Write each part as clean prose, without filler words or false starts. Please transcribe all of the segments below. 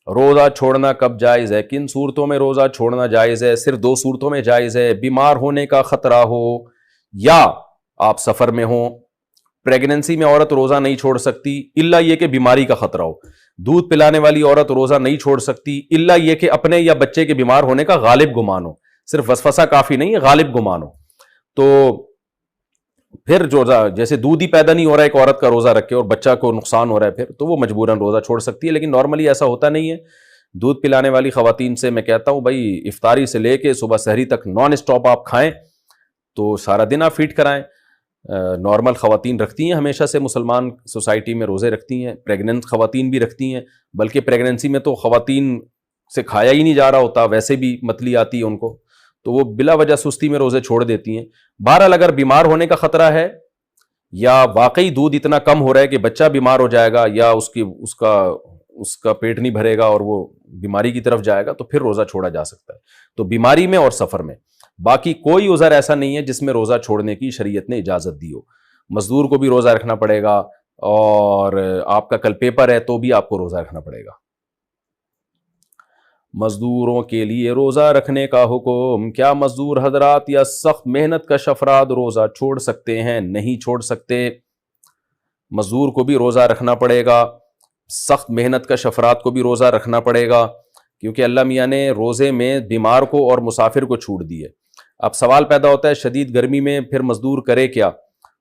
روزہ چھوڑنا کب جائز ہے؟ کن صورتوں میں روزہ چھوڑنا جائز ہے؟ صرف 2 صورتوں میں جائز ہے: بیمار ہونے کا خطرہ ہو یا آپ سفر میں ہوں۔ پریگننسی میں عورت روزہ نہیں چھوڑ سکتی الا یہ کہ بیماری کا خطرہ ہو۔ دودھ پلانے والی عورت روزہ نہیں چھوڑ سکتی الا یہ کہ اپنے یا بچے کے بیمار ہونے کا غالب گمان ہو۔ صرف وسوسہ کافی نہیں ہے، غالب گمان ہو۔ تو پھر روزہ، جیسے دودھ ہی پیدا نہیں ہو رہا ہے ایک عورت کا روزہ رکھے اور بچہ کو نقصان ہو رہا ہے پھر تو وہ مجبوراً روزہ چھوڑ سکتی ہے، لیکن نارملی ایسا ہوتا نہیں ہے۔ دودھ پلانے والی خواتین سے میں کہتا ہوں بھائی افطاری سے لے کے صبح سحری تک نان اسٹاپ آپ کھائیں تو سارا دن آپ فیڈ کرائیں۔ نارمل خواتین رکھتی ہیں ہمیشہ سے، مسلمان سوسائٹی میں روزے رکھتی ہیں، پریگننٹ خواتین بھی رکھتی ہیں، بلکہ پریگننسی میں تو خواتین سے کھایا ہی نہیں جا رہا ہوتا، ویسے بھی متلی آتی ہے ان کو، تو وہ بلا وجہ سستی میں روزے چھوڑ دیتی ہیں۔ بہرحال اگر بیمار ہونے کا خطرہ ہے یا واقعی دودھ اتنا کم ہو رہا ہے کہ بچہ بیمار ہو جائے گا یا اس کا پیٹ نہیں بھرے گا اور وہ بیماری کی طرف جائے گا تو پھر روزہ چھوڑا جا سکتا ہے۔ تو بیماری میں اور سفر میں، باقی کوئی عذر ایسا نہیں ہے جس میں روزہ چھوڑنے کی شریعت نے اجازت دی ہو۔ مزدور کو بھی روزہ رکھنا پڑے گا، اور آپ کا کل پیپر ہے تو بھی آپ کو روزہ رکھنا پڑے گا۔ مزدوروں کے لیے روزہ رکھنے کا حکم: کیا مزدور حضرات یا سخت محنت کش افراد روزہ چھوڑ سکتے ہیں؟ نہیں چھوڑ سکتے۔ مزدور کو بھی روزہ رکھنا پڑے گا، سخت محنت کش افراد کو بھی روزہ رکھنا پڑے گا، کیونکہ اللہ میاں نے روزے میں بیمار کو اور مسافر کو چھوٹ دی ہے۔ اب سوال پیدا ہوتا ہے شدید گرمی میں پھر مزدور کرے کیا؟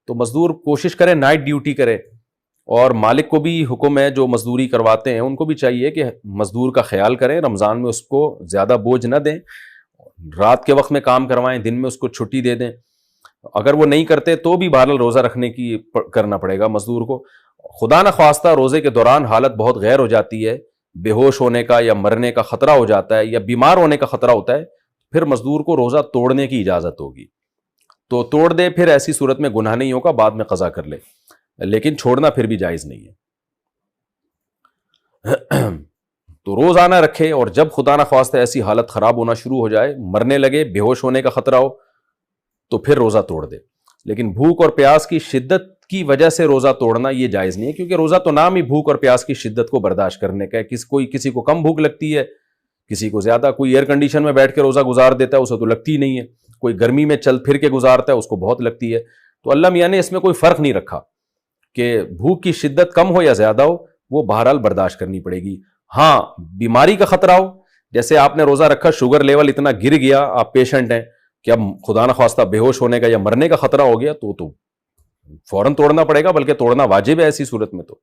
تو مزدور کوشش کرے نائٹ ڈیوٹی کرے، اور مالک کو بھی حکم ہے جو مزدوری کرواتے ہیں ان کو بھی چاہیے کہ مزدور کا خیال کریں، رمضان میں اس کو زیادہ بوجھ نہ دیں، رات کے وقت میں کام کروائیں، دن میں اس کو چھٹی دے دیں۔ اگر وہ نہیں کرتے تو بھی بہرحال روزہ رکھنے کی کرنا پڑے گا مزدور کو۔ خدا نخواستہ روزے کے دوران حالت بہت غیر ہو جاتی ہے، بے ہوش ہونے کا یا مرنے کا خطرہ ہو جاتا ہے یا بیمار ہونے کا خطرہ ہوتا ہے، پھر مزدور کو روزہ توڑنے کی اجازت ہوگی، تو توڑ دے، پھر ایسی صورت میں گناہ نہیں ہوگا، بعد میں قضا کر لے، لیکن چھوڑنا پھر بھی جائز نہیں ہے۔ تو روزانہ رکھے، اور جب خدا نخواستہ ایسی حالت خراب ہونا شروع ہو جائے، مرنے لگے، بے ہوش ہونے کا خطرہ ہو، تو پھر روزہ توڑ دے۔ لیکن بھوک اور پیاس کی شدت کی وجہ سے روزہ توڑنا یہ جائز نہیں ہے، کیونکہ روزہ تو نام ہی بھوک اور پیاس کی شدت کو برداشت کرنے کا ہے۔ کسی کو کم بھوک لگتی ہے، کسی کو زیادہ، کوئی ایئر کنڈیشن میں بیٹھ کے روزہ گزار دیتا ہے اسے تو لگتی نہیں ہے، کوئی گرمی میں چل پھر کے گزارتا ہے اس کو بہت لگتی ہے۔ تو اللہ میاں نے اس میں کوئی فرق نہیں رکھا کہ بھوک کی شدت کم ہو یا زیادہ ہو، وہ بہرحال برداشت کرنی پڑے گی۔ ہاں بیماری کا خطرہ ہو، جیسے آپ نے روزہ رکھا، شوگر لیول اتنا گر گیا، آپ پیشنٹ ہیں کہ اب خدا نخواستہ بے ہوش ہونے کا یا مرنے کا خطرہ ہو گیا، تو فوراً توڑنا پڑے گا، بلکہ توڑنا واجب ہے ایسی صورت میں تو۔